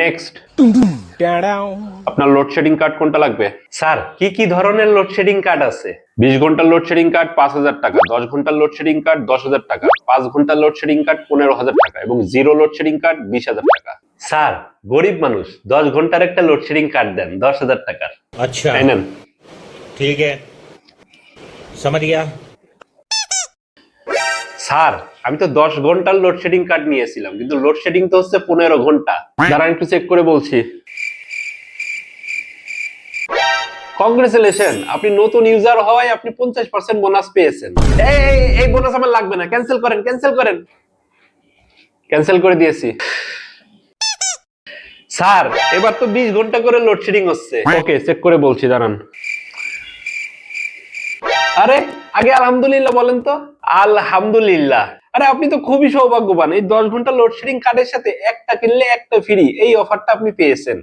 Next, আপনার load shedding card কোনটা লাগবে? স্যার, কি কি ধরনের লোডশেডিং কার্ড আছে? 20 ঘন্টার লোডশেডিং কার্ড 5,000 টাকা, 10 ঘন্টার লোডশেডিং কার্ড 10,000 টাকা, 5 ঘন্টার লোডশেডিং কার্ড 15,000 টাকা এবং জিরো লোডশেডিং কার্ড 20,000 টাকা। স্যার, গরিব মানুষ, 10 ঘন্টার একটা লোডশেডিং কার্ড দেন 10,000 টাকার। अच्छा, তাই নেন। ठीक है, समझ गया। স্যার, আমি তো 10 ঘন্টার লোডশেডিং কার্ড নিয়েছিলাম, কিন্তু লোডশেডিং তো হচ্ছে 15 ঘন্টা। দাঁড়ান একটু চেক করে বলছি। কংগ্রেচুলেশন, আপনি নতুন ইউজার হওয়ায় আপনি 50% বোনাস পেয়েছেন। এই বোনাস আমার লাগবে না, ক্যান্সেল করেন, ক্যান্সেল করেন। ক্যান্সেল করে দিয়েছি। স্যার, এবার তো 20 ঘন্টা করে লোডশেডিং হচ্ছে। ওকে, চেক করে বলছি, দাঁড়ান। আরে, আগে আলহামদুলিল্লাহ বলেন তো। আলহামদুলিল্লাহ। আরে, আপনি তো খুবই সৌভাগ্যবান, এই 10 ঘন্টা লোডশেডিং কার্ডের সাথে একটা কিনলে একটা ফ্রি, এই অফারটা আপনি পেয়েছেন।